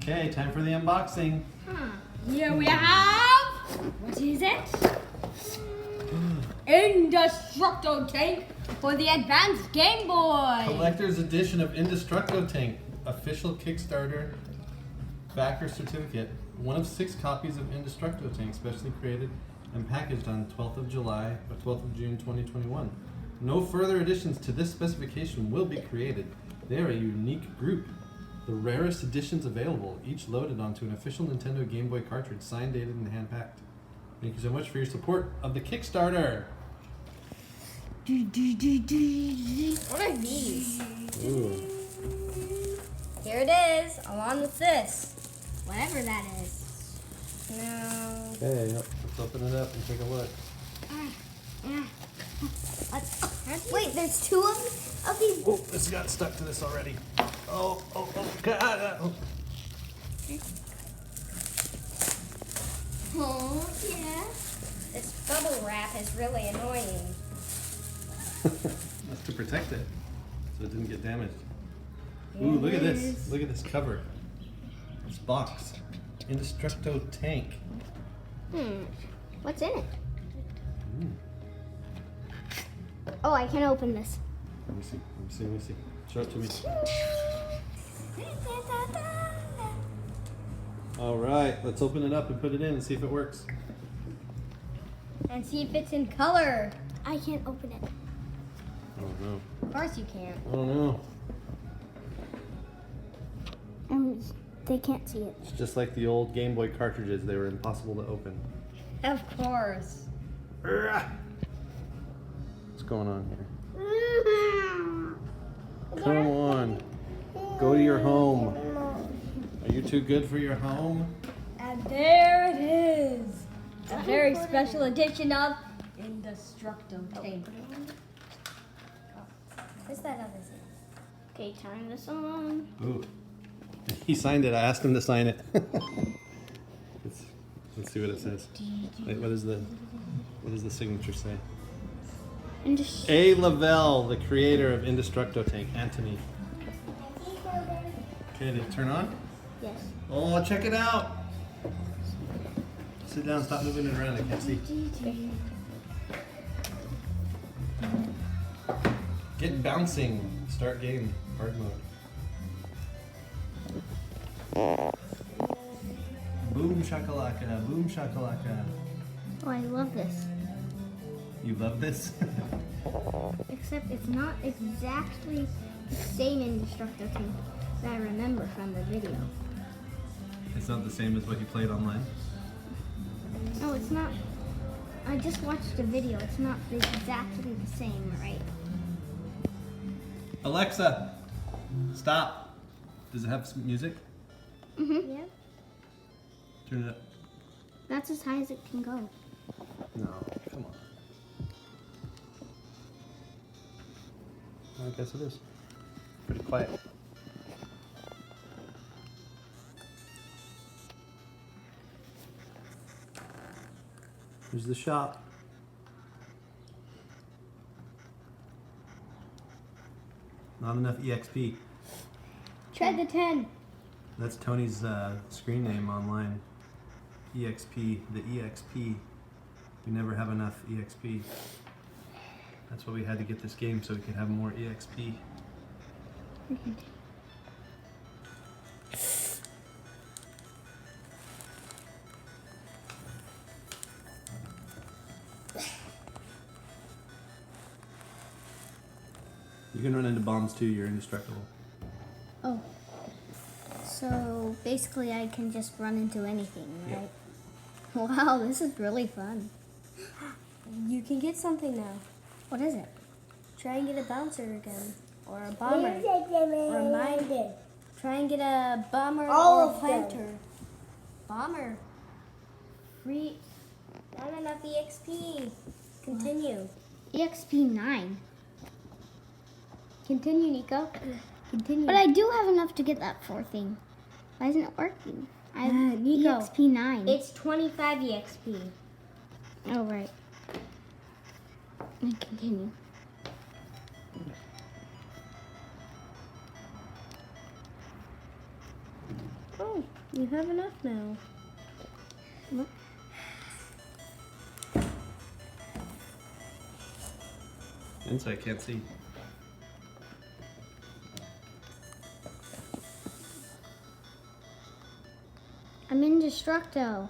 Okay, time for the unboxing. Here we have, what is it? IndestructoTank for the advanced Game Boy. Collector's edition of IndestructoTank, official Kickstarter backer certificate. One of 6 copies of IndestructoTank, specially created and packaged on 12th of July or 12th of June 2021. No further additions to this specification will be created. They are a unique group. The rarest editions available, each loaded onto an official Nintendo Game Boy cartridge, signed, dated, and hand-packed. Thank you so much for your support of the Kickstarter. What are these? Ooh. Here it is, along with this. Whatever that is. No. Okay, let's open it up and take a look. Wait, there's 2 of these. Oh, this got stuck to this already. Oh, God. Oh, yeah. This bubble wrap is really annoying. That's to protect it, so it didn't get damaged. Ooh, look at this. Look at this cover. This box. IndestructoTank. What's in it? Oh, I can open this. Let me see. Show it to me. All right, let's open it up and put it in and see if it works. And see if it's in color. I can't open it. Oh no. Of course you can. Oh no. They can't see it. It's just like the old Game Boy cartridges. They were impossible to open. Of course. What's going on here? Come on. Go to your home. Are you too good for your home? And there it is. A very special edition of IndestructoTank. What's that other thing? Okay, turn this on. Ooh. He signed it. I asked him to sign it. Let's see what it says. Wait, what does the signature say? A. Lavelle, the creator of IndestructoTank, Antony. Okay, did it turn on? Yes. Oh, check it out. Sit down, stop moving it around, I can't see. Get bouncing. Start game. Hard mode. Boom shakalaka, boom shakalaka. Oh, I love this. You love this? Except it's not exactly the same IndestructoTank that I remember from the video. It's not the same as what you played online? No, it's not. I just watched the video. It's not exactly the same, right? Alexa, stop. Does it have some music? Yeah. Turn it up. That's as high as it can go. No, come on. I guess it is. Pretty quiet. Here's the shop. Not enough EXP. Try the 10. That's Tony's screen name online. EXP, the EXP. We never have enough EXP. That's why we had to get this game, so we could have more EXP. You can run into bombs too, you're indestructible. Oh. So basically I can just run into anything, right? Yep. Wow, this is really fun. You can get something now. What is it? Try and get a bouncer again. Or a bomber. Or a mine. Try and get a bomber or a planter. Bomber. Free. Not enough EXP. Continue. EXP 9. Continue, Nico. Continue. But I do have enough to get that 4 thing. Why isn't it working? I have Nico, EXP 9. It's 25 EXP. Oh, right. And continue. Oh. You have enough now. Look. Inside, can't see. I'm indestructo.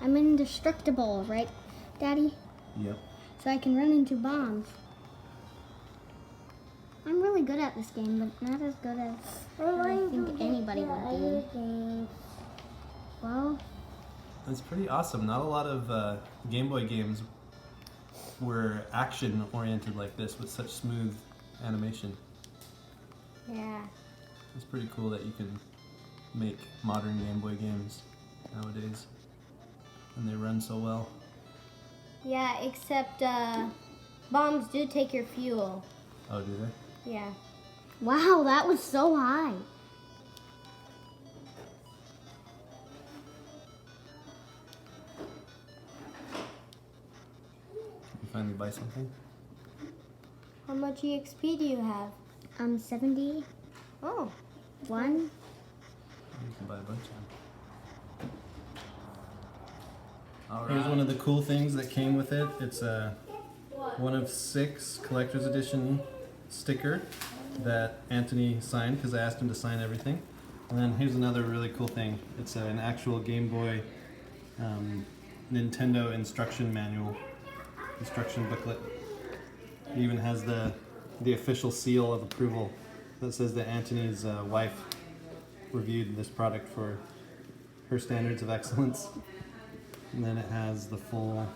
I'm indestructible, right, Daddy? Yep. So I can run into bombs. I'm really good at this game, but not as good as I think anybody would be. Well, It's pretty awesome. Not a lot of Game Boy games were action oriented like this with such smooth animation. yeah. It's pretty cool that you can make modern Game Boy games nowadays, and they run so well. Yeah, except bombs do take your fuel. Oh, do they? Yeah. Wow, that was so high. You finally buy something? How much EXP do you have? 71. Oh. You can buy a bunch of them. Here's one of the cool things that came with it. It's a 1 of 6 collector's edition sticker that Antony signed because I asked him to sign everything. And then here's another really cool thing. It's an actual Game Boy Nintendo instruction manual, instruction booklet. It even has the official seal of approval that says that Antony's wife reviewed this product for her standards of excellence. And then it has the full,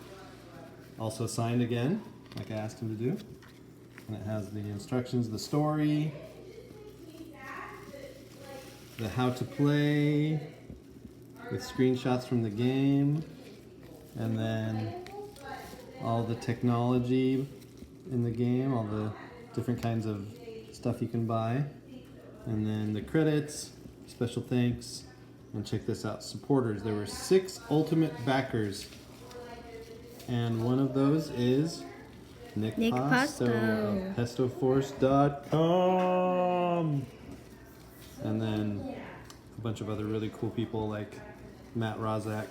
also signed again, like I asked him to do. And it has the instructions, the story, the how to play, with screenshots from the game, and then all the technology in the game, all the different kinds of stuff you can buy, and then the credits, special thanks, and check this out, supporters. There were 6 ultimate backers, and one of those is Nick Pasto of PestoForce.com. And then a bunch of other really cool people like Matt Rozak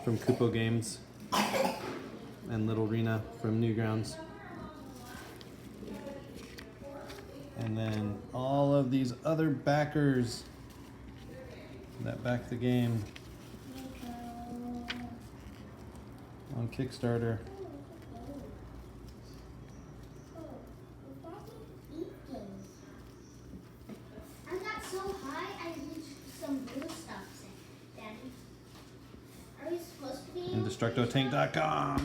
from Kupo Games and Little Rena from Newgrounds. And then all of these other backers that back the game on Kickstarter. I got so high, I reached some blue stuff, Daddy. Are we supposed to be? IndestructoTank.com.